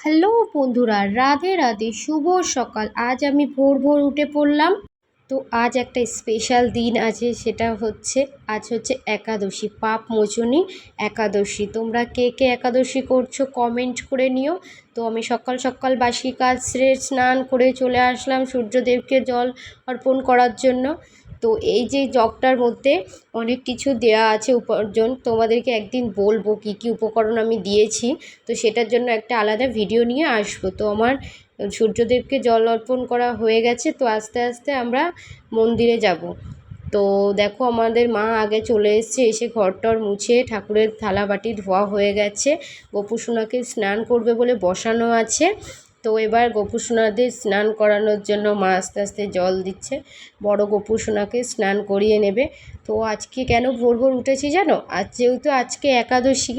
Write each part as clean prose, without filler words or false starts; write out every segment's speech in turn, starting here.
Hello বন্ধুরা, রাধে রাধে, শুভ সকাল। আজ আমি ভোর ভোর উঠে পড়লাম। তো আজ একটা স্পেশাল দিন আছে, সেটা হচ্ছে আজ হচ্ছে একাদশী, পাপ মোচনী একাদশী। তোমরা কে কে একাদশী করছো কমেন্ট করে নিও। তো আমি সকাল সকাল বাসি কাজ সেরে স্নান করে চলে আসলাম সূর্যদেবকে জল অর্পণ করার জন্য। তো এই যে জগটার মধ্যে অনেক কিছু দেয়া আছে উপার্জন, তোমাদেরকে একদিন বলবো কি কি উপকরণ আমি দিয়েছি। তো সেটার জন্য একটা আলাদা ভিডিও নিয়ে আসবো। তো আমার সূর্যদেবকে জল অর্পণ করা হয়ে গেছে, তো আস্তে আস্তে আমরা মন্দিরে যাব। তো দেখো আমাদের মা আগে চলে এসছে, এসে ঘরটর মুছে ঠাকুরের থালা বাটি ধোয়া হয়ে গেছে। গোপুসোনাকে স্নান করবে বলে বসানো আছে। তো এবার গোপুসোনাদের স্নান করানোর জন্য মা আস্তে আস্তে জল দিচ্ছে, বড় গোপুসোনাকে স্নান করিয়ে নেবে। তো আজকে কেন ভোর ভোর উঠেছি জানো? আজ যেহেতু আজকে একাদশী,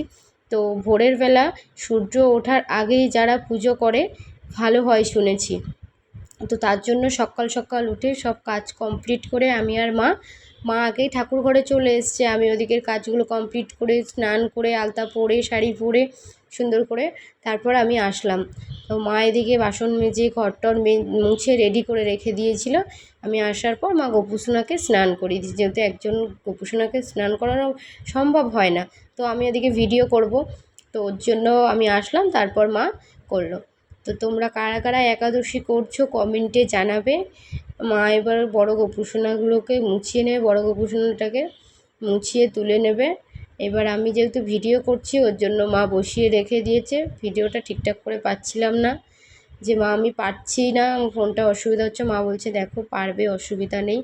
তো ভোরের বেলা সূর্য ওঠার আগেই যারা পুজো করে ভালো হয় শুনেছি। তো তার জন্য সকাল সকাল উঠে সব কাজ কমপ্লিট করে আমি আর মা আগেই ঠাকুর ঘরে চলে এসছে। আমি ওদিকের কাজগুলো কমপ্লিট করে স্নান করে আলতা পরে শাড়ি পরে সুন্দর করে তারপর আমি আসলাম। তো মা এদিকে বাসন মেজে ঘরটর মুছে রেডি করে রেখে দিয়েছিল। আমি আসার পর মা গোপুসোনাকে স্নান করিয়ে দিয়েছি, যেহেতু একজন গোপুসোনাকে স্নান করানো সম্ভব হয় না। তো আমি ওদিকে ভিডিও করব, তো ওর জন্য আমি আসলাম, তারপর মা করলো। তো তোমরা কারা কারা একাদশী করছো কমেন্টে জানাবে। মা এবার বড় গোপুসোনাগুলোকে মুছিয়ে নেবে, বড় গোপুসোনাটাকে মুছিয়ে তুলে নেবে। এবার আমি যেহেতু ভিডিও করছি ওর জন্য মা বসিয়ে রেখে দিয়েছে। ভিডিওটা ঠিকঠাক করে পাচ্ছিলাম না, যে মা আমি পারছি না, ফোনটা অসুবিধা হচ্ছে। মা বলছে দেখো পারবে, অসুবিধা নেই।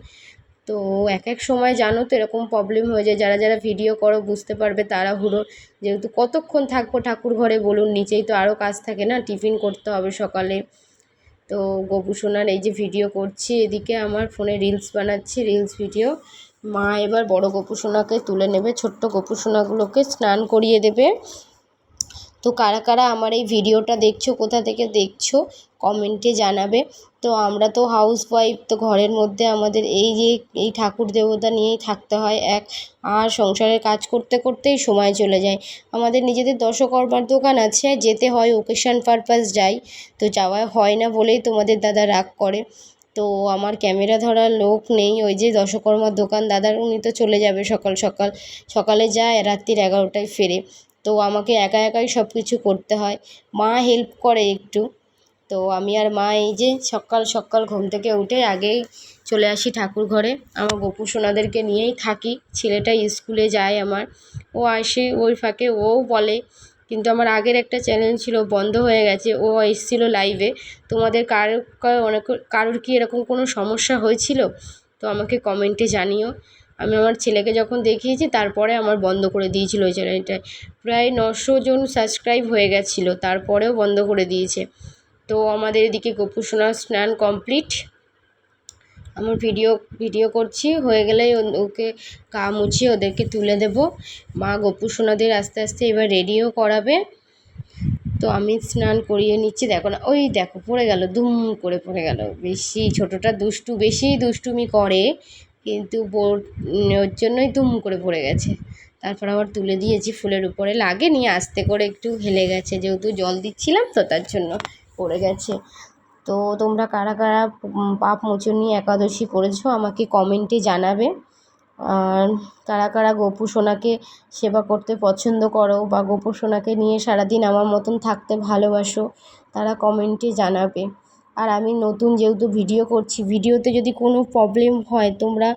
তো এক এক সময় জানো তো এরকম প্রবলেম হয়ে যায়, যারা যারা ভিডিও করো বুঝতে পারবে। তাড়াহুড়ো, যেহেতু কতক্ষণ থাকবো ঠাকুর ঘরে বলুন, নিচেই তো আরও কাজ থাকে না, টিফিন করতে হবে সকালে। তো গোপুসোনার এই যে ভিডিও করছি, এদিকে আমার ফোনে রিলস বানাচ্ছি, রিলস ভিডিও। মা এবার বড় গোপুসোনাকে তুলে নেবে, ছোট্ট গোপুসোনাগুলোকে স্নান করিয়ে দেবে। তো কারা কারা আমার এই ভিডিওটা দেখছো, কোথা থেকে দেখছো কমেন্টে জানাবে। তো আমরা তো হাউস ওয়াইফ, তো ঘরের মধ্যে আমাদের এই ঠাকুর দেবতা নিয়েই থাকতে হয় আর সংসারের কাজ করতে করতেই সময় চলে যায়। আমাদের নিজেদের দশকর্মার দোকান আছে, যেতে হয়, ওকেশন পারপাস যাই। তো যাওয়া হয় না বলেই তোমাদের দাদা রাগ করে। তো আমার ক্যামেরা ধরার লোক নেই, ওই যে দশকর্মার দোকান দাদার, উনি তো চলে যাবে সকাল সকাল, সকালে যায় রাত্রির 11টায় ফেরে। তো আমাকে একা একাই সব কিছু করতে হয়। মা হেল্প করে একটু। তো আমি আর মা এই যে সকাল সকাল ঘুম থেকে উঠে আগেই চলে আসি ঠাকুর ঘরে। আমার গোপুসোনাদেরকে নিয়েই থাকি, ছেলেটা স্কুলে যায় আমার, ও আসে, ওই ফাঁকে ও বলে। কিন্তু আমার আগের একটা চ্যানেল ছিল, বন্ধ হয়ে গেছে। ও এসেছিলো লাইভে। তোমাদের কারোর কি এরকম কোনো সমস্যা হয়েছিল? তো আমাকে কমেন্টে জানিও। আমি আমার ছেলেকে যখন দেখিয়েছি তারপরে আমার বন্ধ করে দিয়েছিল ওই চ্যানেলটায়। প্রায় 900 জন সাবস্ক্রাইব হয়ে গেছিলো, তারপরেও বন্ধ করে দিয়েছে। তো আমাদের এদিকে গোপুসোনার স্নান কমপ্লিট। আমার ভিডিও করছি, হয়ে গেলেই ওকে গা মুছিয়ে ওদেরকে তুলে দেব। মা গোপুসোনাদের আস্তে আস্তে এবার রেডিও করাবে। তো আমি স্নান করিয়ে নিচ্ছি। দেখো না, ওই দেখো পড়ে গেল, দুম করে পড়ে গেল। বেশি ছোটোটা বেশি দুষ্টুমি করে, কিন্তু ওর জন্যই দুম করে পড়ে গেছে। তারপর আবার তুলে দিয়েছি, ফুলের উপরে লাগেনি, আস্তে করে একটু হেলে গেছে, যেহেতু জল দিচ্ছিলাম তো তার জন্য পড়ে গেছে। তো তোমরা কারা কারা পাপ মোচনী একাদশী করেছো আমাকে কমেন্টে জানাবে। আর কারা কারা গোপুসোনাকে সেবা করতে পছন্দ করো বা গোপুসোনাকে নিয়ে সারাদিন আমার মতন থাকতে ভালোবাসো, তারা কমেন্টে জানাবে। আর আমি নতুন যেহেতু ভিডিও করছি, ভিডিওতে যদি কোনো প্রবলেম হয় তোমরা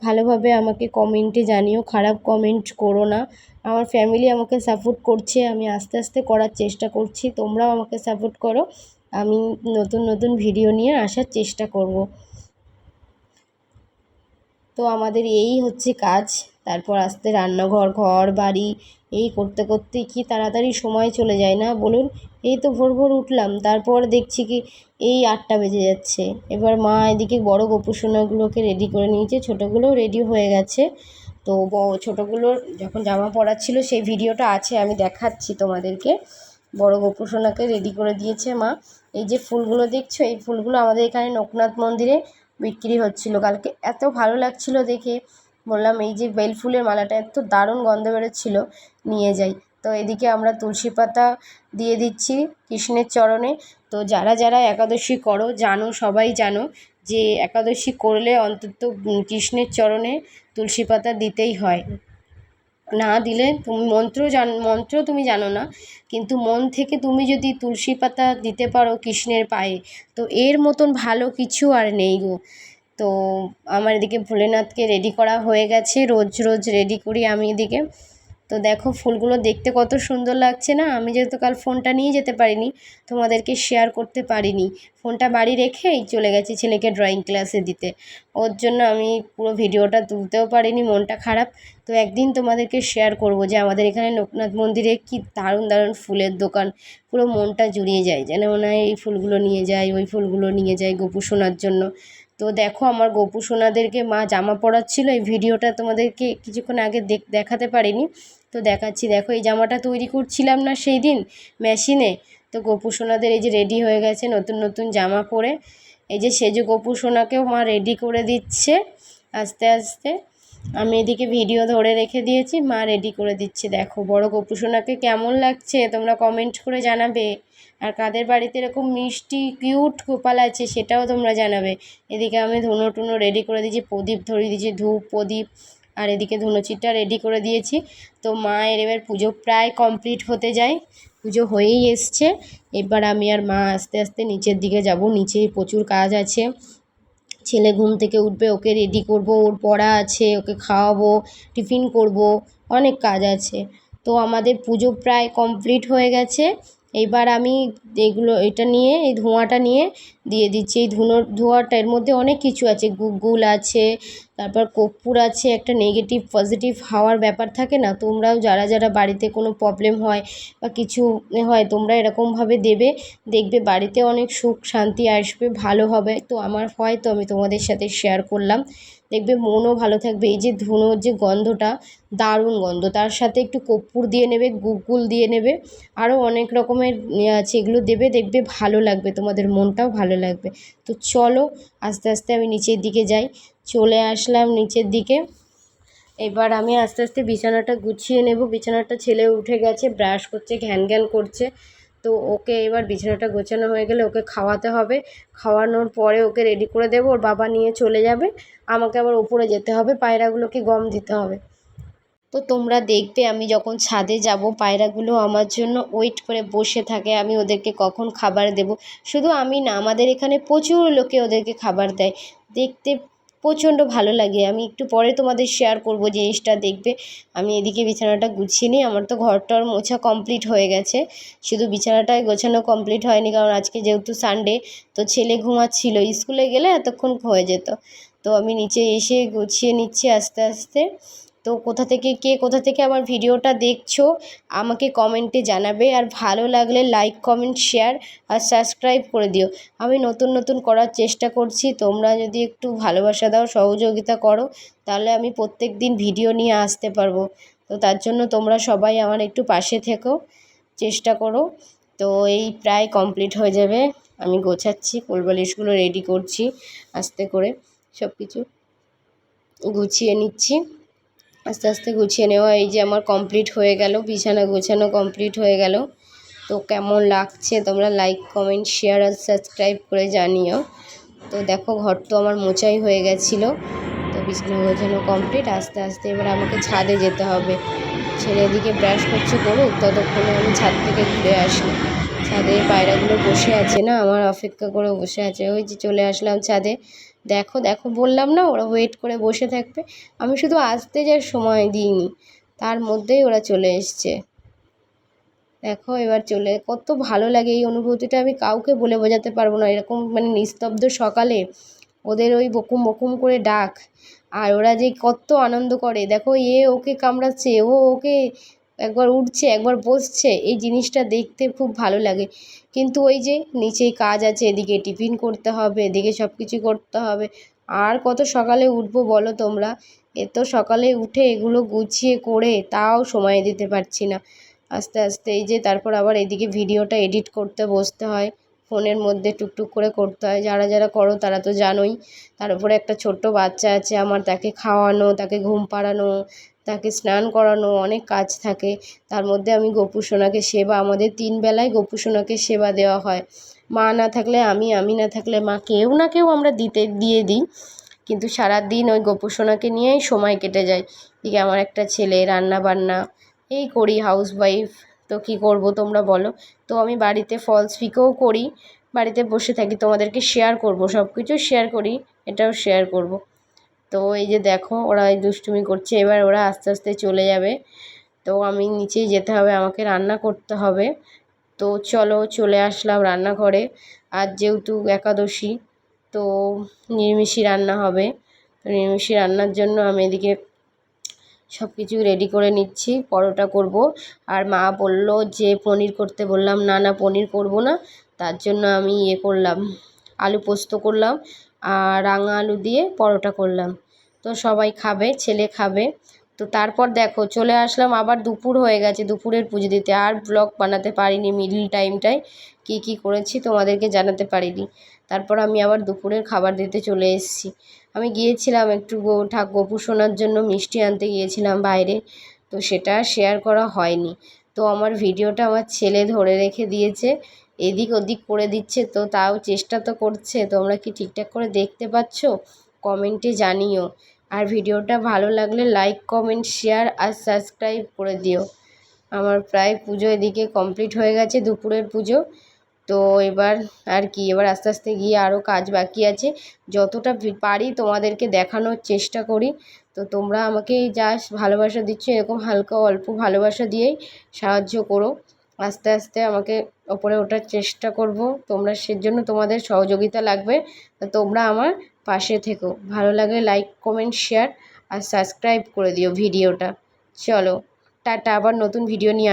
ভালোভাবে আমাকে কমেন্টে জানিও, খারাপ কমেন্ট করো না। আমার ফ্যামিলি আমাকে সাপোর্ট করছে, আমি আস্তে আস্তে করার চেষ্টা করছি, তোমরাও আমাকে সাপোর্ট করো। আমি নতুন নতুন ভিডিও নিয়ে আসার চেষ্টা করব। তো আমাদের এই হচ্ছে কাজ। তারপর আস্তে রান্নাঘর, ঘর বাড়ি এই করতে করতেই কি তাড়াতাড়ি সময় চলে যায় না বলুন। এই তো ভোর ভোর উঠলাম, তারপর দেখছি কি এই 8টা বেজে যাচ্ছে। এবার মা এদিকে বড় গোপুসোনাগুলোকে রেডি করে নিয়েছে, ছোটোগুলোও রেডি হয়ে গেছে। তো ছোটোগুলোর যখন জামা পরাচ্ছিল সেই ভিডিওটা আছে, আমি দেখাচ্ছি তোমাদেরকে। বড় গোপুসোনাকে রেডি করে দিয়েছে মা। এই যে ফুলগুলো দেখছো, এই ফুলগুলো আমাদের এখানে লোকনাথ মন্দিরে বিক্রি হচ্ছিল কালকে, এত ভালো লাগছিল দেখে, বললাম এই যে বেল ফুলের মালাটা এত দারুণ গন্ধ বেরোচ্ছিল, নিয়ে যাই। তো এদিকে আমরা তুলসী পাতা দিয়ে দিচ্ছি কৃষ্ণের চরণে। তো যারা যারা একাদশী করো জানো, সবাই জানো যে একাদশী করলে অন্তত কৃষ্ণের চরণে তুলসী পাতা দিতেই হয়। না দিলে তুমি মন্ত্র তুমি জানো না, কিন্তু মন থেকে তুমি যদি তুলসী পাতা দিতে পারো কৃষ্ণের পায়ে, তো এর মতন ভালো কিছু আর নেই গো। তো আমার এদিকে ভোলেনাথকে রেডি করা হয়ে গেছে, রোজ রোজ রেডি করি আমি এদিকে। তো দেখো ফুলগুলো দেখতে কত সুন্দর লাগছে না। আমি যেহেতু কাল ফোনটা নিয়ে যেতে পারিনি, তোমাদেরকে শেয়ার করতে পারিনি, ফোনটা বাড়ি রেখেই চলে গেছি ছেলেকে ড্রয়িং ক্লাসে দিতে, ওর জন্য আমি পুরো ভিডিওটা তুলতেও পারিনি, মনটা খারাপ। তো একদিন তোমাদেরকে শেয়ার করব যে আমাদের এখানে লোকনাথ মন্দিরে কি দারুণ দারুণ ফুলের দোকান, পুরো মনটা জুড়িয়ে যায়, যেন মনে হয় এই ফুলগুলো নিয়ে যাই, ওই ফুলগুলো নিয়ে যাই গোপু সোনার জন্য। তো দেখো আমার গোপু সোনাদেরকে মা জামা পরাচ্ছিল, এই ভিডিওটা তোমাদেরকে কিছুক্ষণ আগে দেখাতে পারিনি, তো দেখাচ্ছি। দেখো এই জামাটা তৈরি করছিলাম না সেই দিন মেশিনে, তো গোপু সোনাদের এই যে রেডি হয়ে গেছে নতুন নতুন জামা পরে। এই যে সেজে গোপু সোনাকেও মা রেডি করে দিচ্ছে আস্তে আস্তে। আমি এদিকে ভিডিও ধরে রেখে দিয়েছি, মা রেডি করে দিচ্ছে। দেখো বড় গোপু সোনাকে কেমন লাগছে তোমরা কমেন্ট করে জানাবে, আর কাদের বাড়িতে এরকম মিষ্টি কিউট গোপাল আছে সেটাও তোমরা জানাবে। এদিকে আমি ধুনো টুনো রেডি করে দিয়েছি, প্রদীপ ধরিয়ে দিয়েছি, ধূপ প্রদীপ, আর এদিকে ধুনোচিটা রেডি করে দিয়েছি। তো মায়ের এবার পুজো প্রায় কমপ্লিট হতে যায়, পুজো হয়েই এসছে। এবার আমি আর মা আস্তে আস্তে নিচের দিকে যাব, নিচে প্রচুর কাজ আছে। ছেলে ঘুম থেকে উঠবে, ওকে রেডি করব, ওর পড়া আছে, ওকে খাওয়াবো, টিফিন করব, অনেক কাজ আছে। তো আমাদের পুজো প্রায় কমপ্লিট হয়ে গেছে। এইবার আমি এটা নিয়ে, এই ধোঁয়াটা নিয়ে দিয়ে দিচ্ছি। এই ধোঁয়াটা এর মধ্যে অনেক কিছু আছে, গুগ্গুল আছে, তারপর কর্পূর আছে, একটা নেগেটিভ পজিটিভ হাওয়ার ব্যাপার থাকে না। তোমরাও যারা যারা বাড়িতে কোনো প্রবলেম হয় বা কিছু হয়, তোমরা এরকমভাবে দেবে, দেখবে বাড়িতে অনেক সুখ শান্তি আসবে, ভালো হবে। তো আমার হয়, তো আমি তোমাদের সাথে শেয়ার করলাম, দেখবে মনও ভালো থাকবে। এই যে ধুনোর যে গন্ধটা, দারুণ গন্ধ, তার সাথে একটু কর্পূর দিয়ে নেবে, গুগ্গুল দিয়ে নেবে, আরও অনেক রকমের আছে, এগুলো দেবে, দেখবে ভালো লাগবে, তোমাদের মনটাও ভালো লাগবে। তো চলো আস্তে আস্তে আমি নিচের দিকে যাই। চলে আসলাম নিচের দিকে। এবার আমি আস্তে আস্তে বিছানাটা গুছিয়ে নেব। বিছানাটা ছেলে উঠে গেছে, ব্রাশ করছে, ঘ্যান ঘ্যান করছে। তো ওকে এবার বিছানাটা গোছানো হয়ে গেলে ওকে খাওয়াতে হবে, খাওয়ানোর পরে ওকে রেডি করে দেবো, ওর বাবা নিয়ে চলে যাবে, আমাকে আবার ওপরে যেতে হবে, পায়রাগুলোকে গম দিতে হবে। তো তোমরা দেখবে আমি যখন ছাদে যাব, পায়রাগুলো আমার জন্য ওয়েট করে বসে থাকে, আমি ওদেরকে কখন খাবার দেব। শুধু আমি না, আমাদের এখানে প্রচুর লোকে ওদেরকে খাবার দেয়, দেখতে প্রচণ্ড ভালো লাগে। আমি একটু পরে তোমাদের শেয়ার করব জিনিসটা, দেখবে। আমি এদিকে বিছানাটা গুছিয়ে নিই, আমার তো ঘরটর মোছা কমপ্লিট হয়ে গেছে, শুধু বিছানাটাই গোছানো কমপ্লিট হয়নি, কারণ আজকে যেহেতু সানডে, তো ছেলে ঘুমাচ্ছিল, স্কুলে গেলে এতক্ষণ হয়ে যেত। তো আমি নিচে এসে গুছিয়ে নিচ্ছি আস্তে আস্তে। তো কোথা থেকে আমার ভিডিওটা দেখছো আমাকে কমেন্টে জানাবে, আর ভালো লাগলে লাইক কমেন্ট শেয়ার আর সাবস্ক্রাইব করে দিও। আমি নতুন নতুন করার চেষ্টা করছি, তোমরা যদি একটু ভালোবাসা দাও, সহযোগিতা করো, তাহলে আমি প্রত্যেক দিন ভিডিও নিয়ে আসতে পারবো। তো তার জন্য তোমরা সবাই আমার একটু পাশে থেকো, চেষ্টা করো। তো এই প্রায় কমপ্লিট হয়ে যাবে, আমি গোছাচ্ছি, কোলবালিশগুলো রেডি করছি, আস্তে করে সব কিছু গুছিয়ে নিচ্ছি। আস্তে আস্তে গুছিয়ে নেওয়া এই যে আমার কমপ্লিট হয়ে গেল, বিছানা গোছানো কমপ্লিট হয়ে গেল। তো কেমন লাগছে তোমরা লাইক কমেন্ট শেয়ার আর সাবস্ক্রাইব করে জানিও। তো দেখো ঘর তো আমার মোছাই হয়ে গেছিলো, তো বিছানা গোছানো কমপ্লিট। আস্তে আস্তে এবার আমাকে ছাদে যেতে হবে, ছেলে এদিকে ব্রাশ করছে করুক, ততক্ষণে আমি ছাদ থেকে ঘুরে আসি। ছাদে পায়রাগুলো বসে আছে না, আমার অপেক্ষা করে বসে আছে, ওই যে চলে আসলাম ছাদে। দেখো দেখো বললাম না ওরা ওয়েট করে বসে থাকবে, আমি শুধু আসতে যাই সময় দিইনি, তার মধ্যেই ওরা চলে এসছে। দেখো এবার কত ভালো লাগে এই অনুভূতিটা, আমি কাউকে বলে বোঝাতে পারবো না। এরকম মানে নিস্তব্ধ সকালে ওদের ওই বকুম বকুম করে ডাক, আর ওরা যে কত আনন্দ করে, দেখো ওকে কামড়াচ্ছে, ওকে একবার উঠছে একবার বসছে, এই জিনিসটা দেখতে খুব ভালো লাগে। কিন্তু ওই যে নিচেই কাজ আছে, এদিকে টিফিন করতে হবে, এদিকে সব কিছু করতে হবে, আর কত সকালে উঠবো বলো তোমরা। এত সকালে উঠে এগুলো গুছিয়ে করে তাও সময় দিতে পারছি না। আস্তে আস্তে এই যে তারপর আবার এদিকে ভিডিওটা এডিট করতে বসতে হয়, ফোনের মধ্যে টুকটুক করে করতে হয়, যারা যারা করো তারা তো জানোই। তার উপরে একটা ছোট্ট বাচ্চা আছে আমার, তাকে খাওয়ানো, তাকে ঘুম পাড়ানো, তাকে স্নান করানো, অনেক কাজ থাকে। তার মধ্যে আমি গোপু সোনাকে সেবা, আমাদের 3 বেলায় গোপু সোনাকে সেবা দেওয়া হয়। মা না থাকলে আমি না থাকলে মা, কেউ না কেউ আমরা দিয়ে দিই। কিন্তু সারাদিন ওই গোপু সোনাকে নিয়েই সময় কেটে যায়। এদিকে আমার একটা ছেলে, রান্না বান্না এই করি, হাউসওয়াইফ। তো কী করব তোমরা বলো। তো আমি বাড়িতে ফলস পিকোও করি, বাড়িতে বসে থাকি, তোমাদেরকে শেয়ার করব, সব কিছু শেয়ার করি, এটাও শেয়ার করব। তো এই যে দেখো ওরা এই দুষ্টুমি করছে, এবার ওরা আস্তে আস্তে চলে যাবে। তো আমি নিচেই যেতে হবে, আমাকে রান্না করতে হবে। তো চলো চলে আসলাম রান্নাঘরে। আজ যেহেতু একাদশী, তো নিরামিষই রান্না হবে। তো নিরামিষই রান্নার জন্য আমি এদিকে সব কিছু রেডি করে নিচ্ছি। পরোটা করব। আর মা বলল যে পনির করতে, বললাম না না পনির করব না। তার জন্য আমি করলাম, আলু পোস্ত করলাম আর রাঙা আলু দিয়ে পরোটা করলাম। তো সবাই খাবে, ছেলে খাবে। তো তারপর দেখো চলে আসলাম, আবার দুপুর হয়ে গেছে, দুপুরের পুজো দিতে। আর ব্লগ বানাতে পারিনি, মিডল টাইমটায় কি করেছি তোমাদেরকে জানাতে পারিনি। তারপর আমি আবার দুপুরের খাবার দিতে চলে এসেছি। আমি গিয়েছিলাম একটু গোপু সোনার জন্য মিষ্টি আনতে গিয়েছিলাম বাইরে, তো সেটা শেয়ার করা হয়নি। তো আমার ভিডিওটা আমার ছেলে ধরে রেখে দিয়েছে, এদিক ওদিক করে দিচ্ছে, তো তাও চেষ্টা তো করছে। তোমরা কি ঠিকঠাক করে দেখতে পাচ্ছ? কমেন্টে জানিও। আর ভিডিওটা ভালো লাগলে লাইক, কমেন্ট, শেয়ার আর সাবস্ক্রাইব করে দিও। আমার প্রায় পুজো এদিকে কমপ্লিট হয়ে গেছে, দুপুরের পুজো। তো এবার আর কি, এবার আস্তে আস্তে গিয়ে আরও কাজ বাকি আছে। যতটা পারি তোমাদেরকে দেখানোর চেষ্টা করি। তো তোমরা আমাকে যা ভালোবাসা দিচ্ছ, এরকম হালকা অল্প ভালোবাসা দিয়েই সাহায্য করো। আস্তে আস্তে আমাকে ওপরে ওঠার চেষ্টা করব, তোমরা সেজন্য তোমাদের সহযোগিতা লাগবে। তো তোমরা আমার পাশে থেকো। ভালো লাগলে লাইক, কমেন্ট, শেয়ার আর সাবস্ক্রাইব করে দিও ভিডিওটা। চলো টাটা, আবার নতুন ভিডিও নিয়ে